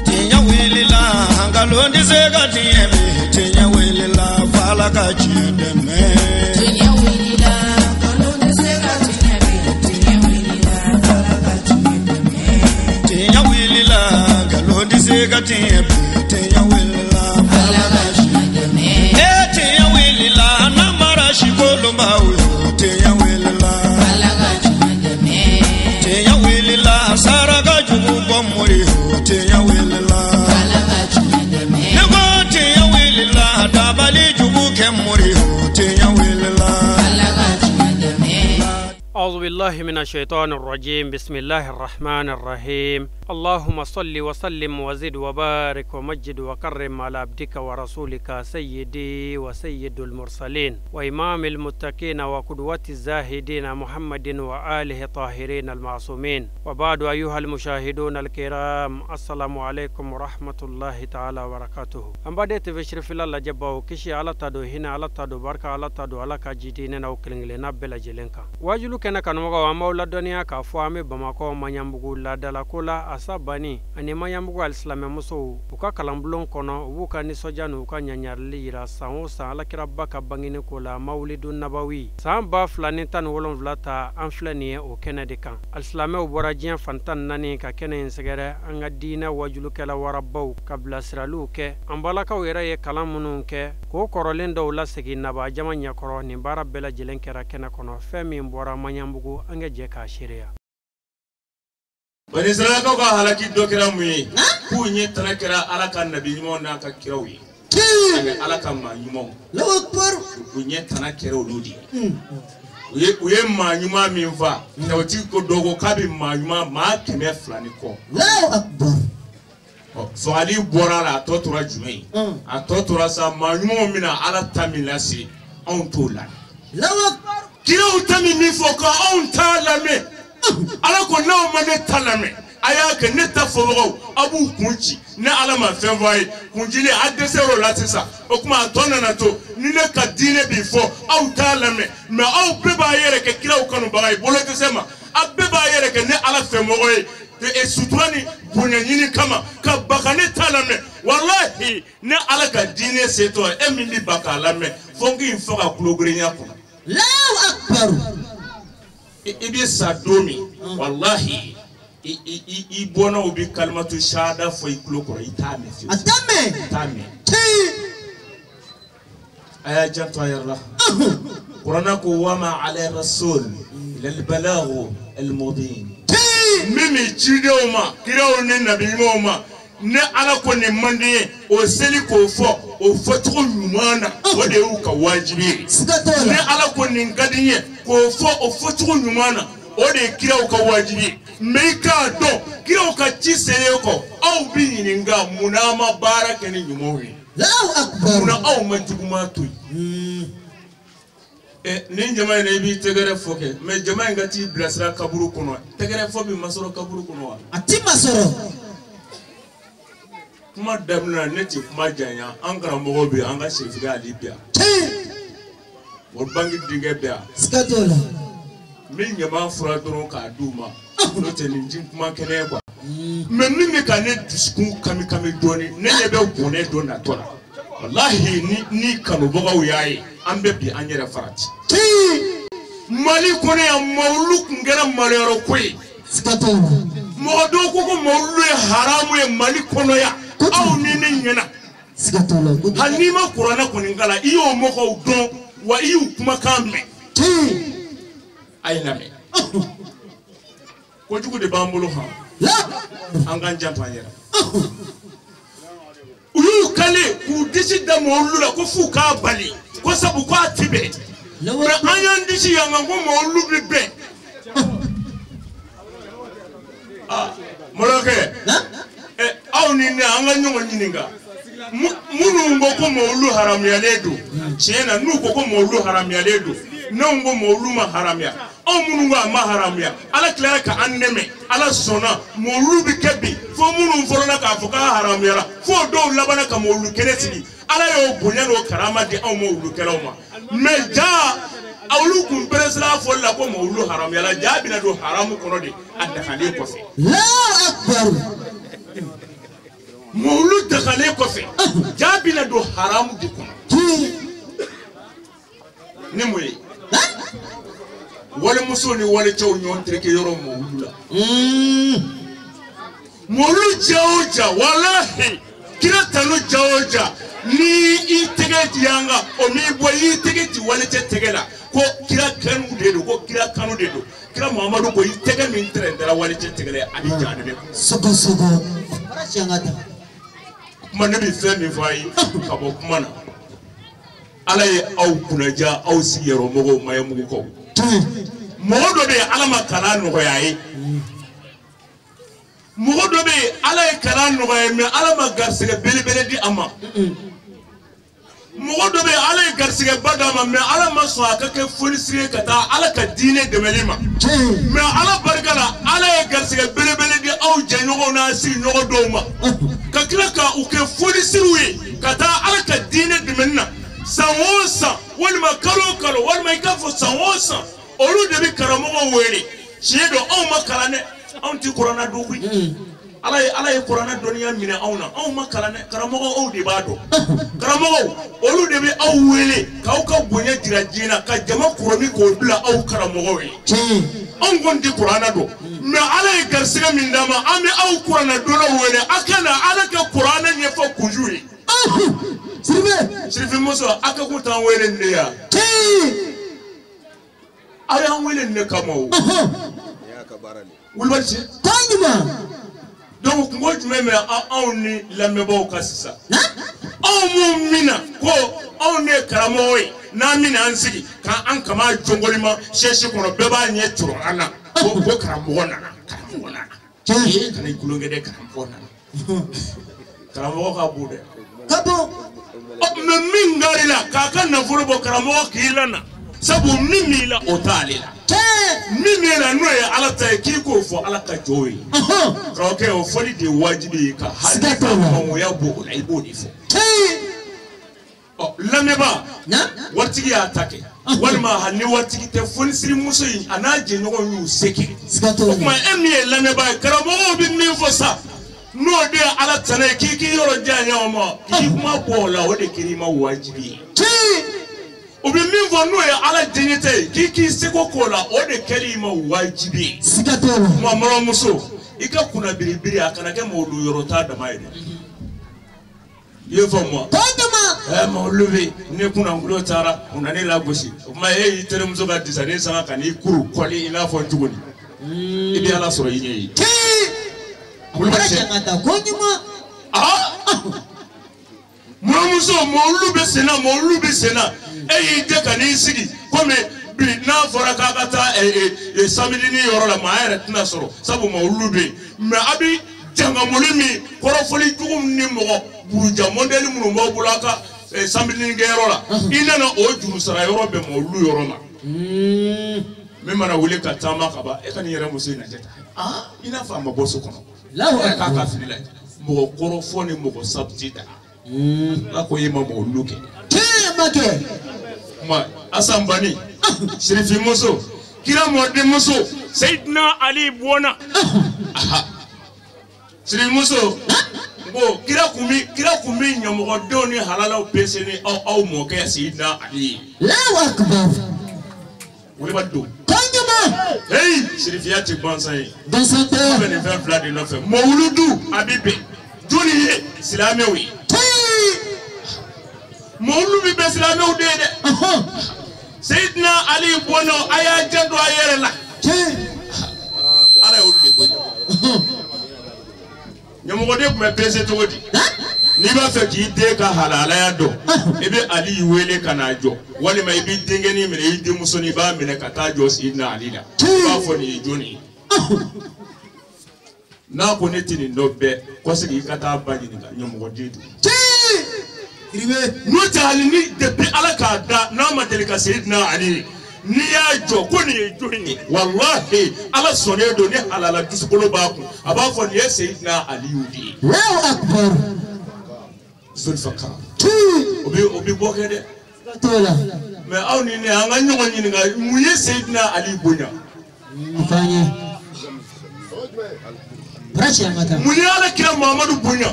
Tinya wilila hangalondi zega tiemi tinya wilila fala kachideme tinya wilila hangalondi zega tiemi tinya wilila fala kachideme tinya wilila hangalondi zega tiemi tinya wilila fala kachideme tinya wilila namara shikolomba tinya wilila fala kachideme tinya wilila saraga jubu bomuri tinya wilila fala kachideme nego tinya wilila dabali jubu kemuri tinya wilila fala kachideme. أعوذ بالله من الشيطان الرجيم بسم الله الرحمن الرحيم اللهم صل وسلم وزد وبارك ومجد وكرم على عبدك ورسولك سيدي وسيد المرسلين وإمام المتقين وقدوة الزاهدين محمد وآله طاهرين المعصومين وبعد أيها المشاهدون الكرام السلام عليكم ورحمة الله تعالى وبركاته أم بدأت في شرف الله جبه كشي على تدو هنا على تدو بركة على تدو على كجدين أو كلنا بلا جلنكا واجلو كنا كانوا ومولا دنيا كفوامي بمكو مانيامبغو لا دلاكولا asabani ani mayambugo alislame muso uka kalambulon kono uka ni sojanu uka nyanyarli ira sanwosa alakira baka bangine ko la maulidun nabawi samba flani tan wolon vlata anflani o kenede kan alislame oborajian fantan nani ka kenen segere anga dina wajulu kala warabau kabla siralu ke ambalaka wera ye kalamunun ke ko korolen dawla segi naba jamanya koro ni barabela jelenkera kena kono femi mbora mayambugo anga je ka shiria bani saraka ka halaki dokira muyi ku nye tanakira alaka nabi nyimo na ka kirawi aga alaka ma nyimo la akbar ku nye tanakira oludi uye ma nyuma minfa tawti ko dogo kabi ma nyuma ma keme flani ko la akbar so ali borala totura jumei a totura sa ma nyuma mina ala tamilasi on tola la akbar kiraw tami mifo ka on talame ala ko naw mane talame aya ke neta fogo abu kunchi na ala ma fenvoy kunjili adesero latisa o kuma tonna na to ni ne ka dine bifo au talame me au beba yere ke kiraw kanu bagay boloke sema abeba yere ke ne ala femoy e suturani bunyanyini kama ka bakane talame wallahi ne ala ka dine seto e mindi bakalame fongi infoka kulogrinya ko la akbar ibi sadomi wallahi i bona ubi kalmatu shahada fo ikloko itame fi atame aya janto ayalla qur'ana ko wama ala rasul lil balagh al mubin mimi chidoma kirawo ne nabi moma ne ala ko ne mande o seli ko fo o fotko nyumana o de u ka wajibi ne ala ko ne ngadiye ko fo o fotko nyumana o de kirawo ka wajibi meika do kirawo ka chiseye ko au bi ninga munama baraka ne nyumowi Allahu akbar muna au mantuguma to nin jama'a ne bi tegere foke me jama'a ngati blasra kaburu kono tegere fo bi masoro kaburu kono ati masoro kuma damna neti kuma janya an karamɔgɔ bi an ka sefiga ali biya o bangi dinge biya skatola min ɲama fura dɔrɔn k'a d'u ma n'o tɛ nin jin kuma kɛnɛ quoi mais min bɛ ka ne dusukun kami kami dɔɔni ne ɲɛ bɛ bɔnɛ dɔ natɔ la wallahi ni kanubagaw y'a ye an bɛ bi an yɛrɛ farati mali kɔnɔ yan mawulu tun kɛra maliyɔrɔ ko ye skatola mɔgɔ dɔw ko ko mawulu ye haramu ye mali kɔnɔ yan aw ni ne ɲɛna hali n'i ma kuranɛ kɔni kala i y'o mɔgɔw dɔn wa i y'u kumakan mɛn a ye lamɛn kojugu de b'an bolo han an k'an janto an yɛrɛ u y'u kale k'u disi da mɔwulu la ko f'u k'a bali ko sabu k'a ti bɛn mais an y'an disi yan kan ko mɔwulu bɛ bɛn mɔlɔkɛ aw ni ne an ka ɲɔgɔn ɲininka minnu ko ko mɔwulu haramuyalen don tiɲɛ na n'u ko ko mɔwulu haramuyalen don n'anw ko mɔwulu ma haramuya anw minnu ko a ma haramuya ala tilara ka an dɛmɛ ala sɔnna mɔwulu bi kɛ bi fo minnu fɔlɔla k'a fɔ k'a haramuyara fo dɔw labanna ka mɔwulu kɛnɛ sigi ala y'o bonya n'o karama di anw mɔwulukɛlaw ma mais jaa awlu kun presla fo la ko mawlu haram yala jabina do haram kono de adakale ko fe Allahu akbar mawlu dakale ko fe jabina do haram de kono ni moy wala musoni wala chaw nyon treke yoro mawlu la mawlu jawja wallahi kira tanu jawja ni itegeti yanga o mi boy itegeti wala tegela ko kira kanu de do ko kira kanu de do kira Muhammadu ko itege min trendera wala tegela ali jani be sogo sogo arashangata manabi femi fay ka bo kumana ala ye aw kunaja aw siyero mogo mayamugo ko modo be ala makala no yayi modo be ala e kala no yayi me ala magarsege belebele di ama modo be ala e garsege badama me ala maso akake folisire kata ala ka dine de melima me ala barkala ala e garsege belebele di aw janyogo na si nyogo doma ka kila ka uke folisire kata ala ka dine de menna sanwosa wal makalo wal maikafo sanwosa olu de bi karamogo wele shedo aw makalane anti qur'ana duwi ala ye qur'ana doniya mine awna aw makalane karamogo aw de bado karamogo olu de bi aw wele ka bonya dirajina ka jama qur'ani ko dula aw karamogo we on gondi qur'ana do me ala ye garsiga min dama ame aw qur'ana do wele akana ala ka qur'ana nyefo kujuri Sirife Muso aka ko tan wele ne ya aya wele ne kama o ya ka barale wulwalse tangima donc ngo jumeme a ni lamebo kasisa mu mina ko on ne karamoy na mina ansigi ka an kama jongolima sheshi kono beba nye turo ana ko karamogo na kana ikulonge de karamogo na karamogo ka bude kabo me mingari la kaka na furo bo karamogo kilana sabu mimila otalila mimila no ya ala ta kiko fo ala ka joyi roke o foli de wajibi ka hadita mo ya bo la ibodi fo lameba wartigi ya take walma hanni wartigi te foni siri muso yi anaje nyogo yu seke kuma emie lameba karamogo bi min fo sa no de ala tane kiki yoro janya o mo ki kuma bo la o de kirima wajibi obi min fo no ya ala dignité kiki seko kola o de kirima wajibi sikatoro mo maro muso ika kuna biribiri akana ke mo lu yoro ta da mai ye fo mo tangima mo levé ne kuna ngulo tara unane la gosi kuma e tere muso ga disane sanga kani kuru koli ina fo njugoni ibi ala soro yinyi arashangata konyuma Muso mo lube sena e de kani sigi comme bi na fora ka kata e samedi ni yoro la ma ere tina soro sabu mo lube me abi janga molimi korofoli tugum ni mo buja modeli mu mo bulaka samedi ni yoro la ina na o juru sara yoro be mo lu yoro ma me mana wule ka tama ka ba e kan yere muso ina jeta ina fa ma boso kono lahu ka ka filila mo korofoni mo sabtida ako yema mo luke make ma asambani Sherifi Muso kira morde Muso Sayyidina Ali Buona Sherifi Muso bo kira kumi nyamogo doni halala peseni au mo ke Sayyidina Ali Allahu akbar wole baddo tangima hey Sherifi ya ti bansay dans son terre ben faire flade no fe mawludu abibe doni islamewi mawludu be islamewi de Sayyidina Ali Bono aya jando ayere la ala ulde ko nyamugo de kuma pese to wodi ni ba fe ki de ka halala ya do ebe Ali wele kana jo wali mai bi dingeni mele yidi musoni ba mele kata jo Sayyidina Ali la ba fo ni joni na ko netini no be ko sigi kata ba ni nyamugo de no jali ni depuis ala ka da na ma delika Sayyidina Ali ni ya jo ko ni joni wallahi ala sone do ni halala dusukolo ba ku aba fo ni Sayyidina Ali yudi Allahu akbar zulfaka obi bokede tola mais aw ni ne an ka ɲɔgɔn ɲininka mun ye Seydina Ali bonya Fanye. Brachi angata. mun ye Alakira Muhamadu bonya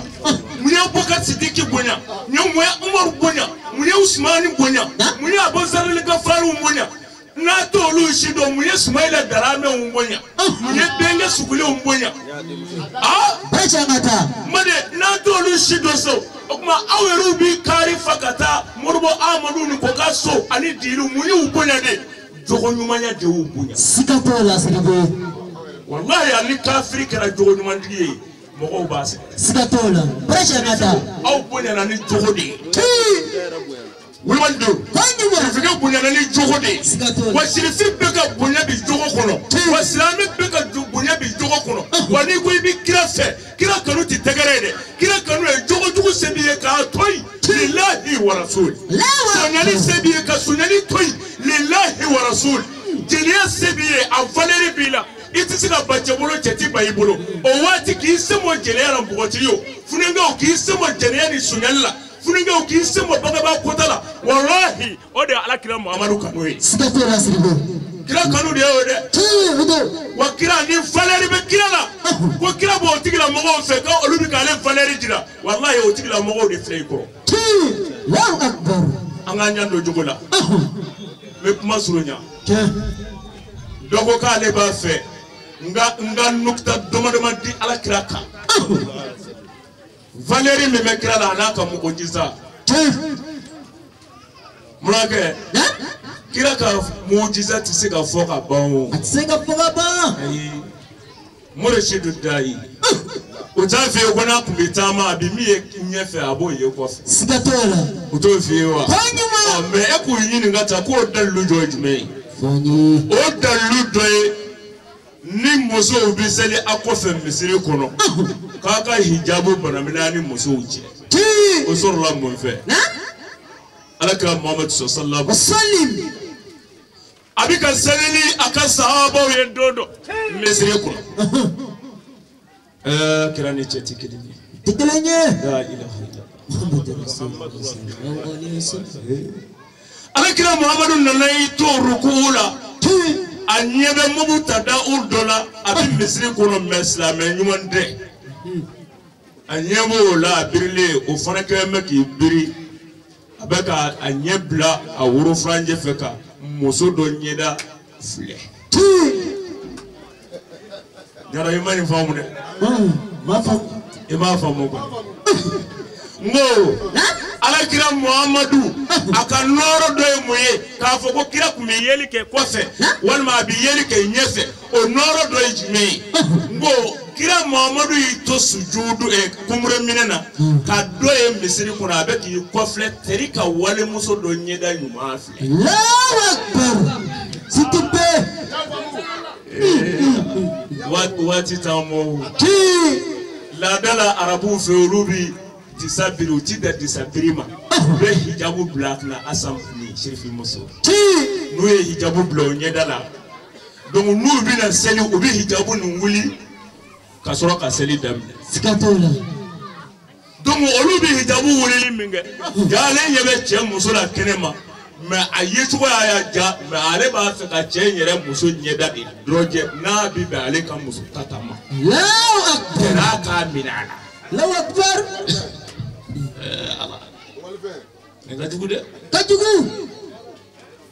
mun ye Abubakar Sidiki bonya mun ye Umar bonya mun ye Usmani bonya mun ye Abuzar al-Ghafari bonya n'a t'olu si dɔn mun ye Sumayila Darame bonya mun ye Benge Sugule bonya Brachi angata. made n'a t'olu si dɔn so o kuma aw yɛrɛw bi kari fa ka taa Modibo Amadu ni Koka so ani Dilu mun y'u bonya de jogo ɲumanya de y'u bonya Sikatola siribo. wallahi ali kafiri kɛra jogo ɲumantigi ye mɔgɔw b'a sɛgɛn Sikatola. Brachi angata. aw bonyana ni jogo de ye Wulibali don sirifika bonyana ni jogo de ye wa sirifi bɛ ka bonya bi jogo kɔnɔ wa silamɛ bɛ ka bonya bi jogo kɔnɔ wa n'i ko i bɛ kira fɛ kira kanu tɛ tɛgɛrɛ ye dɛ kira kanu ye jogojugu se b'i ye k'a to yen lillahi wa rasul sonyali se b'i ye ka sonyali to yen lillahi wa rasul jeliya se b'i ye a valeur b'i la i tɛ se ka ba cɛ bolo cɛ tɛ ba i bolo o waati k'i sɛmɔ jeliya la npogotigi o funɛnkɛw k'i sɛmɔ jɛnɛya ni sonyali la funɛnkɛw k'i sɛmɔ bagaba kota la wallahi o de ye Alakira Muhamadu kanu ye Sikatola siribo. kira kanu de ye o dɛ wa kira ni valeur bɛ kira la ko kira b'o tigilamɔgɔw fɛ ko olu bɛ k'ale valeur jira wallahi o tigilamɔgɔw de filɛ i kɔrɔ Allahu akbar. an k'an ɲɛ don jogo la n bɛ kuma surunya dɔ ko k'ale b'a fɛ n ka nukta dama-dama di Alakira kan valeur min bɛ kira la a n'a ka mujiza munna kɛ kira ka mujiza tɛ se ka fɔ ka ban o Atsenga fogaba. ayi Murashidu Dayi o t'a fɛ yen ko n'a tun bɛ taama a bɛ min ye ɲɛfɛ a b'o ye kɔfɛ Sikatola. o t'o f'i ye wa Fanyuma. mais e k'u ɲininka ta k'o dalilu dɔ ye jumɛn ye Fanyi. o dalilu dɔ ye ni musow bɛ seli a kɔfɛ misiri kɔnɔ k'a ka hijabu banamina ni musow cɛ o sɔrɔla mun fɛ Alakira Muhamadu sallallahu Wasallim. a bɛ ka seli ni a ka sahabaw ye don dɔ misiri kɔnɔ kira ni cɛ tɛ kelen ye Tikelenye. la ilaha illallah Wasallim. Alakira Muhamadu nana y'i to rukuw la a ɲɛ bɛ Mubutada dɔ la a bɛ misiri kɔnɔ mɛ silamɛ ɲuman tɛ a ɲɛ b'o la a birilen o fana kɛlen bɛ k'i biri a bɛ ka a ɲɛ bila a worofuranjɛ fɛ ka muso dɔ ɲɛda filɛ yàrá i ma nin faamu dɛ i m'a faamu quoi n ko Alakira Muhamadu a ka nɔɔrɔ dɔ ye mun ye k'a fɔ ko kira tun bɛ yeli kɛ kɔfɛ walima a bɛ yeli kɛ ɲɛfɛ o nɔɔrɔ dɔ ye jumɛn ye n ko kira Muhamadu y'i to sujudu kumure minɛ na ka dɔ ye misiri kɔnɔ a bɛ k'i kɔfilɛ teri ka walimuso dɔ ɲɛda ɲuman filɛ Allahu akbar. Sitipe. waati t'an mɔ o laada la arabuw fɛ olu bi disa biri u ti da disa biri ma u bɛ hijabu bila a kunna Asan ni Serifi muso n'u ye hijabu bila o ɲɛda la donc n'u bɛna seli u bɛ hijabu nin wuli ka sɔrɔ ka seli daminɛ Sikatola. donc olu bɛ hijabu wulili min kɛ ale ɲɛ bɛ cɛ muso la kɛnɛ ma mais a ye cogoya y'a ja mais ale b'a fɛ ka cɛ yɛrɛ muso ɲɛda de dɔrɔjɛ n'a bɛ bɛn ale ka muso tata ma Allahu akbar. n'a k'a minɛ a la Allahu akbar. nin ka jugu dɛ Kajugu.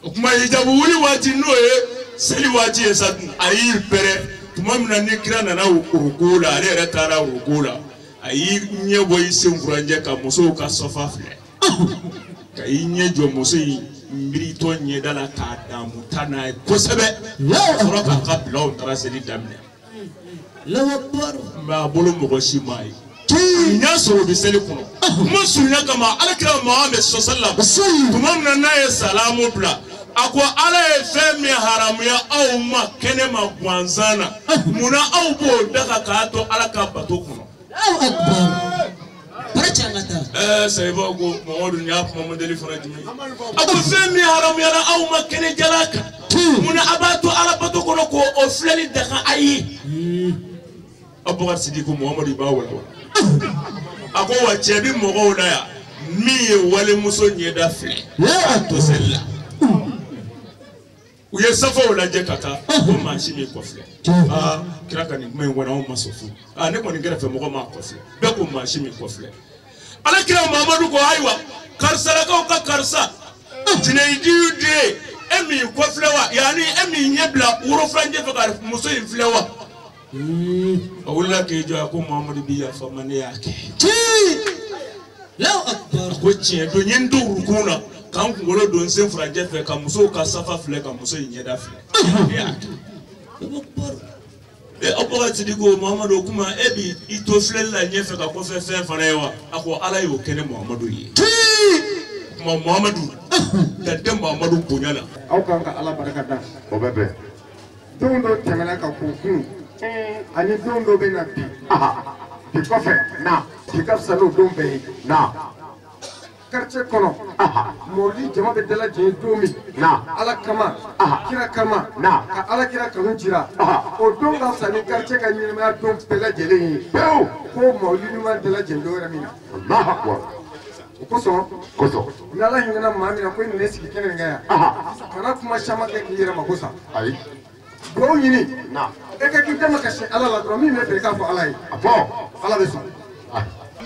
o kuma hijabu wuli waati n'o ye seli waati ye sa a y'i pɛrɛ tuma min na ni kira nana ruku la ale yɛrɛ taara ruku la a y'i ɲɛ bɔ i sen furanjɛ ka musow ka sɔfa filɛ ka i ɲɛ jɔ muso in miiritɔ ɲɛda la k'a damu ta n'a ye kosɛbɛ ka sɔrɔ k'a ka bilaw taara seli daminɛ Allahu akbar. mais a bolo mɔgɔ si m'a ye n y'a sɔrɔ o bɛ seli kɔnɔ kuma surunya kama Alakira Muhamadu sallallahu Wasallim. tuma min na n'a ye salamu bila a ko Ala ye fɛn min haramuya aw ma kɛnɛ ma gansan na munna aw b'o daga k'a to Ala ka bato kɔnɔ Allahu akbar. Brachi angata. sayibaw ko Mamadu ni y'a kuma modeli fana jumɛn a ko fɛn min haramuyara aw ma kɛnɛ jala kan munna a b'a to Ala bato kɔnɔ ko o filɛli daga a ye Abubakar Sidiki Mamadu b'a wala a ko wa cɛ bi mɔgɔw la yan min ye walimuso ɲɛda filɛ k'a to seli la u ye safaw lajɛ ka taa o mansin min kɔfilɛ kira ka nin kuma in kɔnɔ anw ma sɔn fu ne kɔni kɛrɛfɛ mɔgɔ m'a kɔfilɛ bɛɛ ko mansin min kɔfilɛ ala kira Mamadu ko ayiwa karisalakaw ka karisa Junaidu den e min kɔfilɛ wa yanni e min ɲɛ bila worofilancɛ fɛ ka muso in filɛ wa a wulila k'i jɔ a ko Mamadu bi yafa ma ne y'a kɛ ko tiɲɛ don n ye n to rukun na k'an kunkolo don n sen furancɛ fɛ ka musow ka safa filɛ ka muso in ɲɛda filɛ ne y'a kɛ aw bɔra Sidi ko Mamadu o kuma e bi i to filɛli la ɲɛfɛ ka kɔfɛ fɛn fana ye wa a ko ala y'o kɛ ne Mamadu ye kuma Mamadu dan tɛ Mamadu bonya la aw kan ka ala barika da o bɛ bɛn don dɔ tɛmɛna ka kun ani don dɔ bɛ na bi bi kɔfɛ na bi ka fisa n'o don bɛɛ ye na quartier kɔnɔ mɔbili jama bɛ dalajɛ don min ala kama kira kama ka ala kira kanu jira o don ka fisa ni quartier ka ɲɛnamaya don bɛɛ lajɛlen ye pewu ko mɔbili ɲuman dalajɛ dɔ wɛrɛ min na o kosɔn ni ala hinɛna maa min na ko nin ne sigi kɛnɛ nin kan yan kana kuma caman kɛ k'i yɛrɛ mako sa dugawu ɲini e ka k'i dama ka sin ala la dɔrɔn min bɛ fɛ i k'a fɔ ala ye ala bɛ sɔn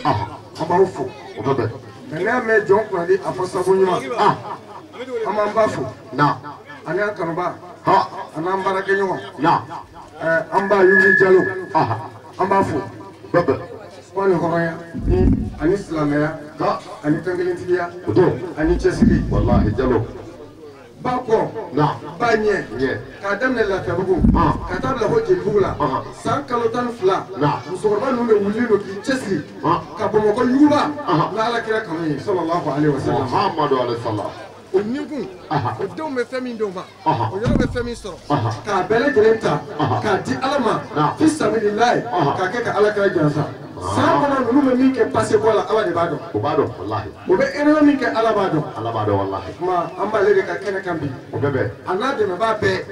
an b'aw fo nka n'a mɛn jɔn kunnadi a fɔ sabu ɲuman an b'an ba fo ani an kanuba ani an baarakɛɲɔgɔn an b'a Yugi Jalo an b'a fo ko ni hɔrɔnya ani silamɛya ani kankelentigiya ani cɛsiri Jalo ba kɔ ba ɲɛ k'a daminɛ Lafiyabugu ka taa bila fo Jelibugu la san kalo 12 musokɔrɔba ninnu de wulilen don k'i cɛsiri ka Bamakɔ yuguba n'ala kira kanu ye sallallahu alaihi wasallam o nikun o denw bɛ fɛn min d'o ma o yɔrɔ bɛ fɛn min sɔrɔ k'a bɛɛ lajɛlen ta k'a di ala ma fi sabilillahi k'a kɛ ka ala kira jansa san kɔnɔ ninnu bɛ min kɛ passé bɔ la ala de b'a dɔn o bɛ erreur min kɛ ala b'a dɔn kuma an b'ale de ka kɛnɛ kan bi a n'a dɛmɛbaa bɛɛ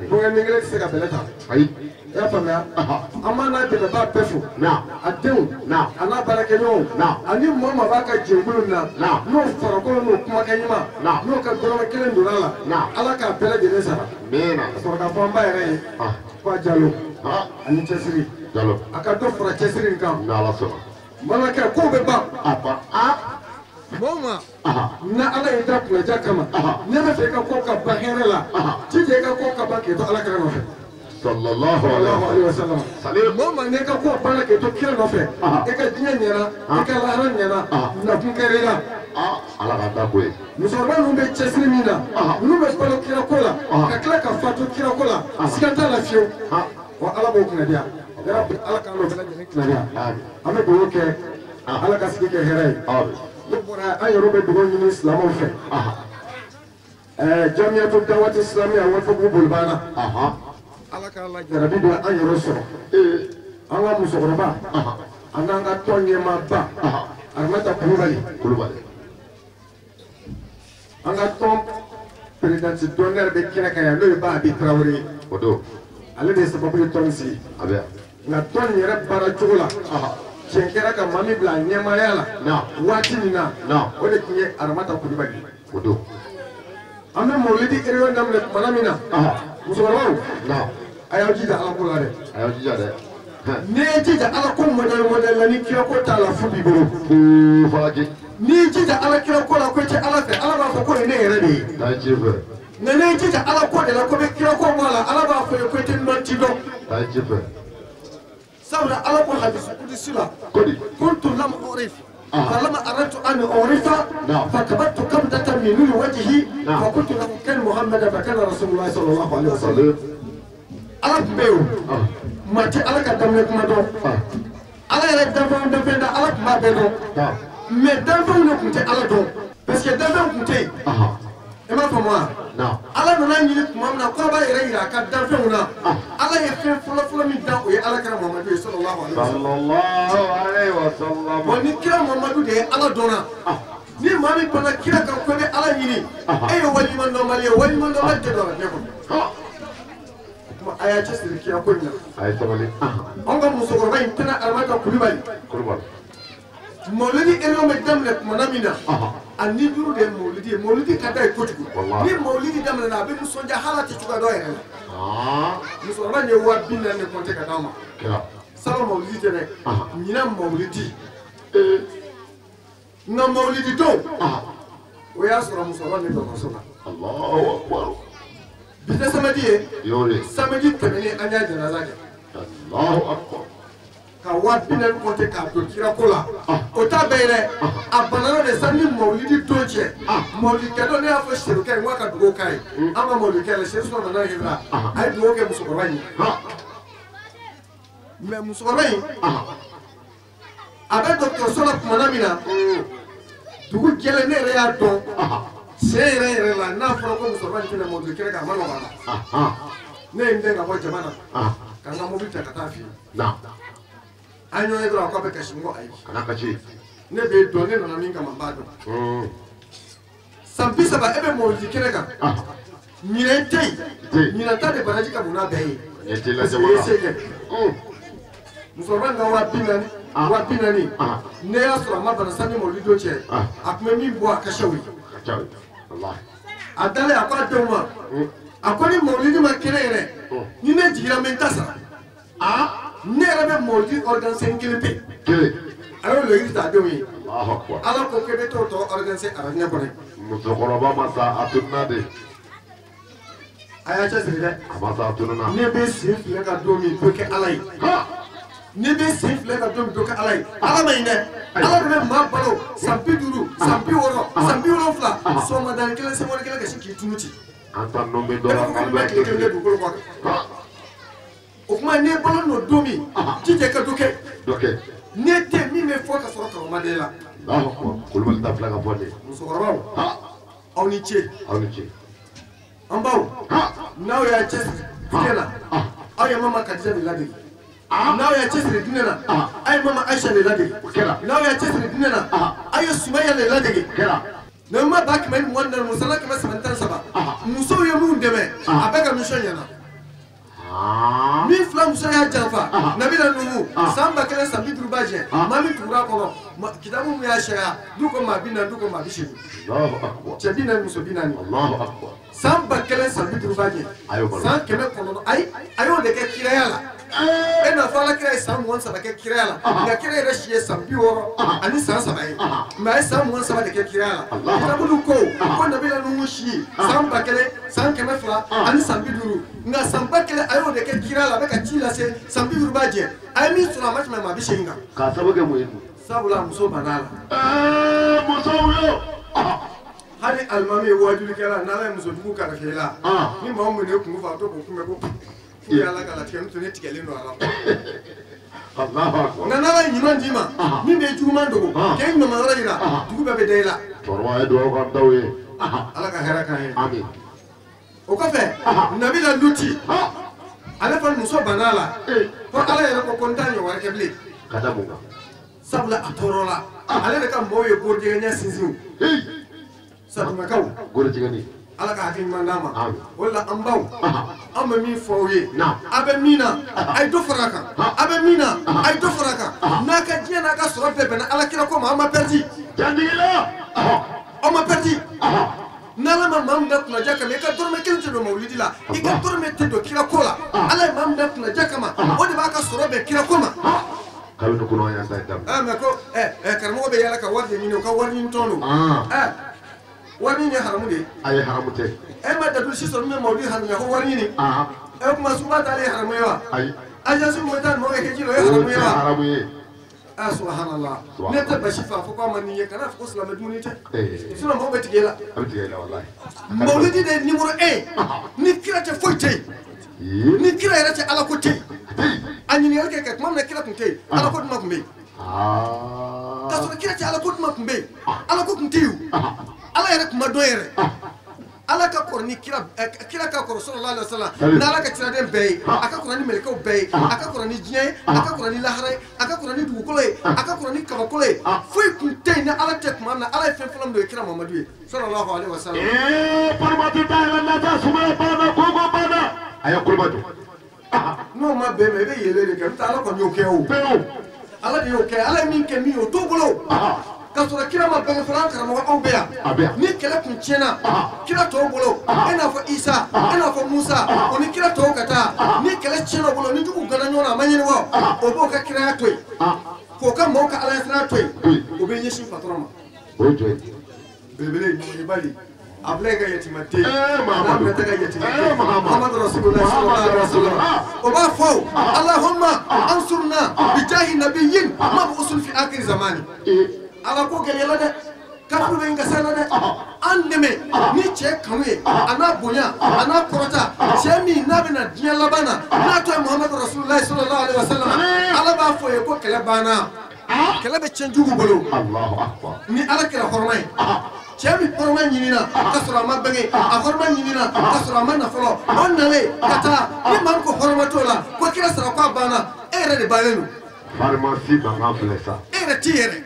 bonya ni kelen tɛ se ka bɛlɛ ta i y'a faamuya an b'a n'a dɛmɛbaa bɛɛ fo a denw a n'a baarakɛɲɔgɔnw ani mɔɔ maa b'a ka jɛnkulu na n'o farakolo n'o kumakɛ ɲuman n'o ka dɔrɔmɛ kelen donna la ala k'a bɛɛ lajɛlen sara ka sɔrɔ k'a fɔ an ba yɛrɛ ye ko a Jalo ani cɛsiri a ka dɔ fara cɛsiri in kan mana kɛ kow bɛ ban mɔɔ ma na ala y'i da kunnaja kama ne bɛ fɛ i ka ko ka ban hɛrɛ la jija i ka ko ka ban k'i to ala kira nɔfɛ sallallahu alaihi wasallam mɔɔ ma n'i ka ko banna k'i to kira nɔfɛ i ka diɲɛ ɲɛna i ka lahara ɲɛna nakun kɛra i la ala ka da ko ye musokɔrɔba ninnu bɛ cɛsiri min na ninnu bɛ balo kira ko la ka tila ka fatu kira ko la siga t'a la fiyewu wa ala b'o kunnadiya ala k'an n'o bɛɛ lajɛlen kunnadiya an bɛ dugawu kɛ ala ka sigi kɛ hɛrɛ ye ne bɔra an yɛrɛ bɛ dugawu ɲini silamɛw fɛ Jamiyatu Dawati Islamiya Walifabugu bolibana ala k'a la jarabi don an yɛrɛ sɔrɔ an ka musokɔrɔba an n'an ka tɔn ɲɛmaaba Aramata Kulubali an ka tɔn présidente d'honneur bɛ kɛnɛ kan yan n'o ye Ba Abi Tarawele ye ale de ye sababu ye tɔn sigi nka tɔn yɛrɛ baara cogo la tiɲɛ kɛra ka maa min bila ɲɛmaaya la waati min na o de tun ye Aramata Kulubali an bɛ mawulidi réunion daminɛ tumana min na musokɔrɔbaw a y'aw jija ala ko la dɛ n'i ye jija ala ko modèle la ni kira ko t'a la fu b'i bolo n'i ye jija ala kira ko la ko i tɛ ala fɛ ala b'a fɔ ko nin ne yɛrɛ de ye nka n'i ye jija ala ko de la ko bɛ kira ko bɔ a la ala b'a fɔ ye ko i tɛ nɔ ti dɔn sabula ala ko hadisi kudisi la kuntu lam urif فلما أردت أن أعرف فكبرت كبدة من نور وجهي فقلت له كان محمد فكان رسول الله صلى الله عليه وسلم ألا بيو ما تي ألا كدم لك ما دو ألا يرد دفعون دفعون ألا ما بدو ما دفعون لكم تي ألا دو بس كدفعون كم تي إما فما ألا نراني لك مامنا قربا يريرا كدفعون ألا يفهم فلا فلا من داو ألا كان محمد صلى الله عليه وسلم wani kira Muhammadu de ala dɔnna ni maa min panna kira kan ko bɛ ala ɲini e ye waliman dɔnbali ye waliman dɔnbali tɛ dɔn ne kɔnɔ kuma a y'a cɛsiri kira ko in na anw ka musokɔrɔba in tɛna Aramata Kulubali mawulidi réunion bɛ daminɛ tumana min na ani duru de maulidi ka da kojugu ni maulidi daminɛna a bɛ nisɔndiya hali a tɛ cogoya dɔ yɛrɛ la musokɔrɔba in ye 40,000 de compter ka d'a ma salon maulidi tɛ dɛ ɲinan maulidi nka maulidi don o y'a sɔrɔ musokɔrɔba ni dɔgɔtɔrɔso la bi tɛ samedi ye samedi tɛmɛnen an y'a janaza kɛ ka 40,000 compter k'a don kirako la o t'a bɛɛ ye dɛ a banana de sani maulidi don cɛ maulidikɛ dɔ ne y'a fɔ serikɛ ye n k'a ka dugawu k'a ye an ka maulidikɛ la seyidu sɔrɔ nana yɛlɛla a ye dugawu kɛ musokɔrɔba in ye mais musokɔrɔba in a bɛ dɔgɔtɔrɔso la tumana min na dugu jɛlen ne yɛrɛ y'a dɔn tiɲɛ yɛrɛ la n'a fɔra ko musokɔrɔba in tɛna maulidi kɛnɛ kan a ma nɔgɔ a la ne ye n den ka bɔ jama na ka n ka mobili ta ka taa f'i ye an ɲɔgɔn ye dɔrɔn k'a bɛ kasi n ko ayi kana kasi ne bɛ dɔn ne nana min kama n b'a dɔn san 30 e bɛ maulidi kɛnɛ kan ɲinɛ tɛ yen ɲinɛ ta de baraji ka bon n'a bɛɛ ye parce que i ye se kɛ musokɔrɔba in ka 40,000 ne y'a sɔrɔ a ma bana sanni maulidi don cɛ a tun bɛ min bɔ a kasɛw ye a dalen a ko a denw ma a ko ni maulidi ma kɛnɛ yɛrɛ ni ne jiginna n bɛ n ta sara ne yɛrɛ bɛ maulidi organisé kelen pe a y'o laɲini ta a denw ye ala ko k'e bɛ t'o tɔ organisé arabiɲɛ kɔnɔ musokɔrɔba ma sa a tununa de a y'a cɛsiri dɛ a ma sa a tununa ne bɛ sen filɛ ka don min to kɛ ala ye ne bɛ sen filɛ ka don min to kɛ ala ye ala ma ɲi dɛ ala de bɛ maa balo san 50 san 60 san 70 sɔgɔmadani kelen sɛmɔni kelen ka se k'i tunu ci an ta nɔ bɛ dɔ e la b'a fɔ ko bɛ tile kelen kɛ dugukolo kɔ kan o kuma n'i balo n'o don min jija ka dɔ kɛ ne tɛ min bɛ fɔ ka sɔrɔ kalama de la kulubali ta filɛ ka bɔ de musokɔrɔbaw aw ni ce an baw n'aw y'a cɛsiri diinɛ na aw ye mama kadija de ladege n'aw y'a cɛsiri diinɛ na aw ye mama ayisa de ladege n'aw y'a cɛsiri diinɛ na aw ye sumaya de ladege ne ma ba 120 musala 113 musow ye mun dɛmɛ a bɛɛ ka mission ɲɛna min fila muso y'a janfa nabila nuhu san 1000 san 50 b'a jɛ maa min tugura kɔnɔ kitabu min y'a sariya du ko maa 40 du ko maa 80 cɛ 40 muso 40 san 1000 san 50 b'a jɛ san 900 ayi a y'o de kɛ kiraya la e n'a fɔ ala kira ye san 23 kɛ kiraya la nka kira yɛrɛ si ye san 60 ani san 3 ye mɛ a ye san 23 de kɛ kiraya la kitabu ko nabila nuhu si san 1000 san 200 ani san 50 nka san 1000 a y'o de kɛ kiraya la a bɛ ka ci lase san 50 b'a jɛ a ye min sɔrɔ a ma tɛmɛ maa 80 kan k'a sababu kɛ mun ye sabula muso banna la musow ye hali alimami ye wajulikɛla n'ala ye musojugu kalifa i la ni maa min ye kungo fa a to k'o kunbɛ ko f'i ala ka latigɛ n'o tɛ ne tigɛlen don a la nka n'ala ye ɲuman d'i ma min bɛ juguman dogo k'e ɲuman yɔrɔ yira dugu bɛɛ bɛ da i la cɛkɔrɔba ye dugawu k'an taw ye ala ka hɛrɛ k'an ye amin o kɔfɛ nabila luti ale fana muso banna la ko ala yɛrɛ ko n t'a ɲɔgɔn wɛrɛ kɛ bilen ka da mun kan sabula a tɔɔrɔ la ale de ka mɔgɔw ye borijɛgɛɲɛ sinsin satumakaw gorotigɛni ala ka hakili ɲuman d'a ma o de la an baw an bɛ min fɔ aw ye a bɛ min na a ye dɔ fara a kan a bɛ min na a ye dɔ fara a kan n'a ka diɲɛ n'a ka sɔrɔ bɛɛ bɛnna ala kira ko ma an ma pɛridi jandigila aw ma pɛridi n'ala ma maa min da kunnaja kama i ka dɔrɔmɛ kelen tɛ don mawulidi la i ka dɔrɔmɛ tɛ don kira ko la ala ye maa min da kunnaja kama o de b'a ka sɔrɔ bɛn kira ko ma kalo ni kɔnɔ y'an ta ye daminɛ mɛ ko karamɔgɔ bɛ yaala ka wari de ɲini o ka wari ɲini tɔn don wari ɲini ye haramu de ye a ye haramu tɛ e ma dadu si sɔrɔ min bɛ mawulidi haramuya ko wari ɲini e kuma suba t'ale ye haramu ye wa ayi agence min bɛ taa mɔgɔ kɛ ji la o ye haramu ye wa haramu ye subhanallah ne tɛ basi fa fo k'a ma nin ye kana fɔ ko silamɛ dumuni tɛ sinon mɔgɔ bɛ tigɛ i la a bɛ tigɛ i la walahi mawulidi de ye numéro 1 ni kira tɛ foyi tɛ yen ni kira yɛrɛ tɛ ala ko tɛ yen a ɲininkali kɛ tuma min na kira tun tɛ yen ala ko duman tun bɛ yen k'a sɔrɔ kira tɛ ala ko duman tun bɛ yen ala ko tun tɛ yen ala yɛrɛ tun ma dɔn yɛrɛ ala ka kɔrɔ ni kira ka kɔrɔ sallallahu alaihi wasallam n'ala ka kiraden bɛɛ ye a ka kɔrɔ ni mɛlɛkɛw bɛɛ ye a ka kɔrɔ ni diɲɛ ye a ka kɔrɔ ni lahara ye a ka kɔrɔ ni dugukolo ye a ka kɔrɔ ni kabakolo ye foyi tun tɛ yen ni ala tɛ tuma min na ala ye fɛn fɔlɔ min don kira mamadu ye sallallahu alaihi wasallam parimatu ta yɛlɛ nata sumaya banna kogo banna a ye kuloma jɔ n'o ma bɛn mɛ i bɛ yɛlɛ de kɛ n'o tɛ ala kɔni y'o kɛ o ala de y'o kɛ ala ye min kɛ min ye o t'o bolo ka sɔrɔ kira ma bange fɔlɔ an karamɔgɔ aw bɛ yan ni kɛlɛ kun tiɲɛna kira tɔw bolo e n'a fɔ Isa e n'a fɔ Musa o ni kira tɔw ka taa ni kɛlɛ tiɲɛna bolo ni jugu gana ɲɔgɔn na a ma ɲini wa o b'o ka kiraya to yen k'o ka maaw ka alayatana to yen o bɛ ɲɛsin patɔrɔn ma o ye jɔn ye belebele ɲumanibali a bila ka yatima den n'a bɛna taa ka yatima den Muhammadu Rasulullah sallallahu alaihi wasallam o b'a fɔ Allahumma ansurna bijahi nabiyyin mab'usun fi akhir zamani ala ko gɛlɛyala dɛ kafiri bɛ nkasa la dɛ an dɛmɛ ni cɛ kanu ye a n'a bonya a n'a kɔrɔta cɛ min n'a bɛna diɲɛ laban na n'a tɔ ye Muhammadu Rasulullah sallallahu alaihi wasallam ala b'a fɔ ye ko kɛlɛ banna kɛlɛ bɛ tiɲɛ jugu bolo ni ala kɛra hɔrɔma ye cɛ min hɔrɔma ɲinina ka sɔrɔ a ma bange a hɔrɔma ɲinina ka sɔrɔ a ma nafolo o nalen ka taa ni maa min ko hɔrɔma t'o la ko kira sara ko a banna e yɛrɛ de bannen don Pharmacie bangan filɛ sa. e yɛrɛ t'i yɛrɛ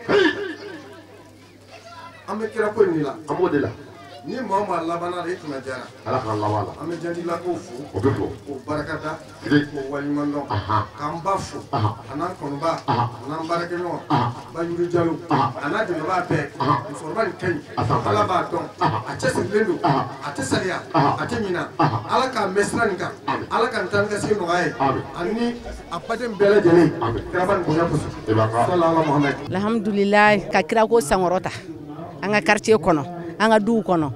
an bɛ kira ko nin la An b'o de la. ni maa o maa labanna e tɛna jara Ala k'an laban la. an bɛ jandilakaw fo O bɛ fɔ. k'o barika da Sigi. k'o waleɲuman dɔn k'an ba fo a n'an kɔnɔba a n'an baarakɛɲɔgɔn Bayuru Jalo a n'a dɛmɛbaa bɛɛ musokɔrɔba nin ka ɲi ala b'a dɔn a cɛsirilen don a tɛ sariya a tɛ ɲina ala k'a mɛn sira nin kan ala ka nin taa ni ka segin nɔgɔya ye ani a baden bɛɛ lajɛlen kiraba nin bonya kosɔn sallallahu Muhammad. Alhamdulillah ka kira ko sankɔrɔta an ka quartier kɔnɔ an ka duw kɔnɔ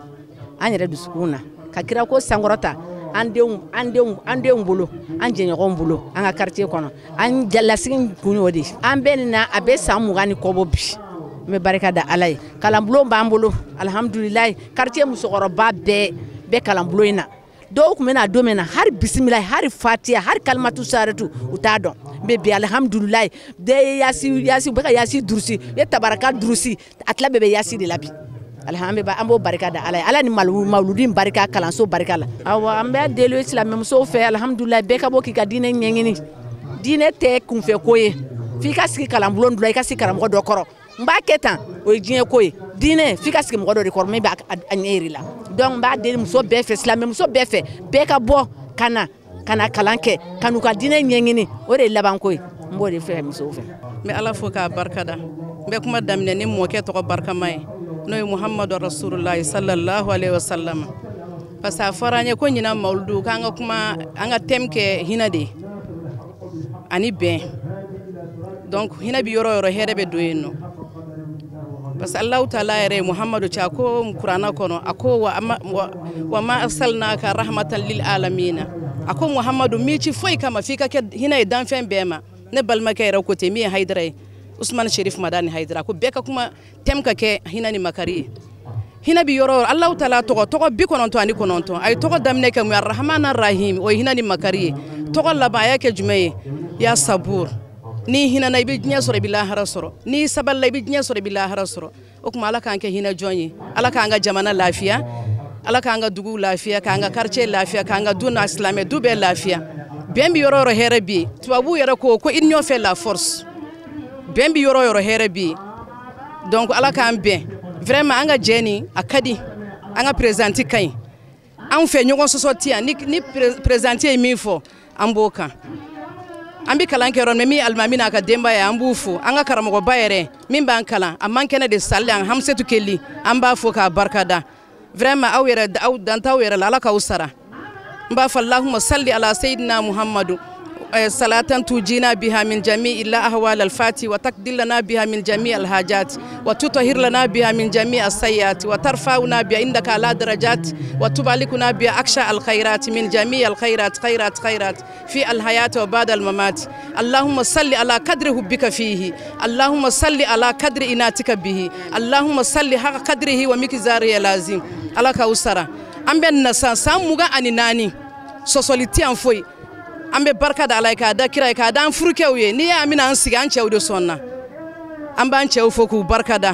an yɛrɛ dusukun na ka kira ko sankɔrɔta an denw bolo an jɛɲɔgɔnw bolo an ka quartier kɔnɔ an jalasigi kun y'o de an bɛɛ nin na a bɛ san 20 ni kɔ bɔ bi n bɛ barika da ala ye kalanbulon b'an bolo alhamdulillah quartier musokɔrɔba bɛɛ kalanbulon in na dɔw tun bɛna don min na hari bisimila hari fatiya hari kalimatu saratu u t'a dɔn n bɛ alhamdulillah bɛɛ ye yasi u bɛ ka yasi durusi u ye tabaraka durusi a tila bɛɛ bɛ yasi de la bi alhamdulillah an b'o barika da ala ye ala ni mawludin barika kalanso barika la awɔ an bɛ deli silamɛmusow fɛ alhamdulillah bɛɛ ka bɔ k'i ka diinɛ ɲɛɲini diinɛ tɛ kunfɛ ko ye f'i ka sigi kalanbulon dɔ la i ka sigi karamɔgɔ dɔ kɔrɔ n b'a kɛ tan o ye diɲɛ ko ye diinɛ f'i ka sigi mɔgɔ dɔ de kɔrɔ min b'a ɲɛ yiri la donc n b'a deli muso bɛɛ fɛ silamɛmuso bɛɛ fɛ bɛɛ ka bɔ ka na kalan kɛ ka n'u ka diinɛ ɲɛɲini o de ye laban ko ye n b'o de fɛ musow fɛ. n bɛ ala fo k'a barika da n bɛ kuma daminɛ ni mɔkɛ tɔgɔ barikama ye n'o ye Muhammadu Rasulullah sallallahu alaihi wasallam parce que a fɔra an ye ko ɲinan mawludu k'an ka kuma an ka thème kɛ hinɛ de ye ani bɛn donc hinɛ bi yɔrɔ o yɔrɔ hɛrɛ bɛ don yen nɔ parce que Allahu taala yɛrɛ ye Muhammadu cɛ a ko kuranɛ kɔnɔ a ko wa ma arsalnaka rahmatan lil alamina a ko Muhammadu mi ci foyi kama f'i ka kɛ hinɛ ye danfɛn bɛɛ ma ne balimakɛ yɛrɛ ko ten min ye Hayidara ye Usman Sherif Madani Hayidara ko bɛɛ ka kuma thème ka kɛ hinɛ ni makari ye hinɛ bi yɔrɔ o yɔrɔ Allahu taala tɔgɔ 99 a ye tɔgɔ daminɛ kɛ mun ye Arrahman Arrahim o ye hinɛ ni makari ye tɔgɔ laban a y'a kɛ jumɛn ye ya sabur ni hinɛna i bɛ diɲɛ sɔrɔ i bɛ lahara sɔrɔ ni sabalila i bɛ diɲɛ sɔrɔ i bɛ lahara sɔrɔ o tuma ala k'an kɛ hinɛ jɔn ye ala k'an ka jamana lafiya ala k'an ka dugu lafiya k'an ka quartier lafiya k'an ka du n'a silamɛ du bɛɛ lafiya bɛn bi yɔrɔ o yɔrɔ hɛrɛ bɛ yen tubabuw yɛrɛ ko union fait la force bɛn bi yɔrɔ o yɔrɔ hɛrɛ bɛ yen donc ala k'an bɛn vraiment an ka jɛ nin a ka di an ka présidente ka ɲi anw fɛ ɲɔgɔn sɔsɔ tɛ yan ni présidente ye min fɔ an b'o kan an bɛ kalan kɛ yɔrɔ min min alimami n'a ka denbaya an b'u fo an ka karamɔgɔba yɛrɛ min b'an kalan a man kɛnɛ de sali an Hamsetu Keli an b'a fo k'a barika da vraiment aw yɛrɛ aw dantaw yɛrɛ la ala k'aw sara n b'a fɔ Allahumma salli ala sayyidina Muhammadu صلاة تجينا بها من جميع الأهوال الفاتي وتقضي لنا بها من جميع الحاجات وتطهر لنا بها من جميع السيئات وترفعنا بها عندك على درجات وتباركنا بها أكشى الخيرات من جميع الخيرات خيرات في الحياة وبعد الممات اللهم صل على قدر حبك فيه اللهم صل على قدر إناتك به اللهم صل حق قدره ومقداره العظيم على كوثر أم بين نسان موغا أني ناني سوسوليتي أن فوي an bɛ barika da ala ye k'a da kira ye k'a da an furukɛw ye n'i y'a mina an sigi an cɛw de sɔnna an b'an cɛw fo k'u barika da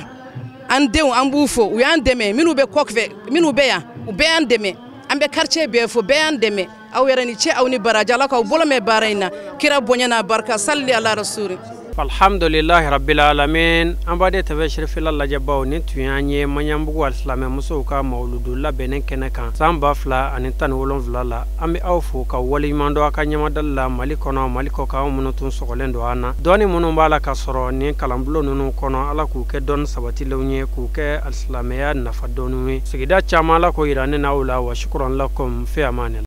an denw an b'u fo u y'an dɛmɛ minnu bɛ kɔfɛ minnu bɛ yan u bɛɛ y'an dɛmɛ an bɛ quartier bɛɛ fo bɛɛ y'an dɛmɛ aw yɛrɛ ni ce aw ni baraji ala k'aw bolo mɛn baara in na kira bonya n'a barika salli ala rasuli alhamdulillahi rabbil alamin ambade tabashir fil Allah jabaw ni tuyanye manyambugo alislame muso ka mauludu la benen kenekan samba fla ani tan wolon vlala ambi awfu ka wali mando aka nyama dalla malikono maliko ka munutun sogolendo ana doni munu bala ka soro ni kalambulo nunu kono ala ku ke don sabati lewnye ku ke alislame ya nafa donu sigida chama la ko irane naula wa shukran lakum fi amanillah.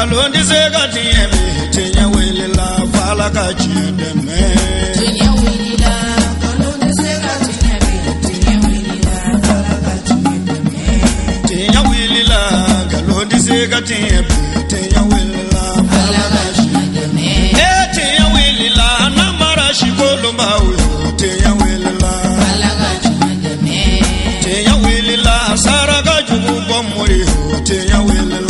Londi sega tiemi tinya wilila fala ka chideme tinya wilila londi sega tiemi tinya wilila fala ka chideme tinya wilila londi sega tiemi tinya wilila fala ka chideme tinya wilila namara shikolo mawe tinya wilila fala ka chideme tinya wilila saraga jugu bomuri tinya wilila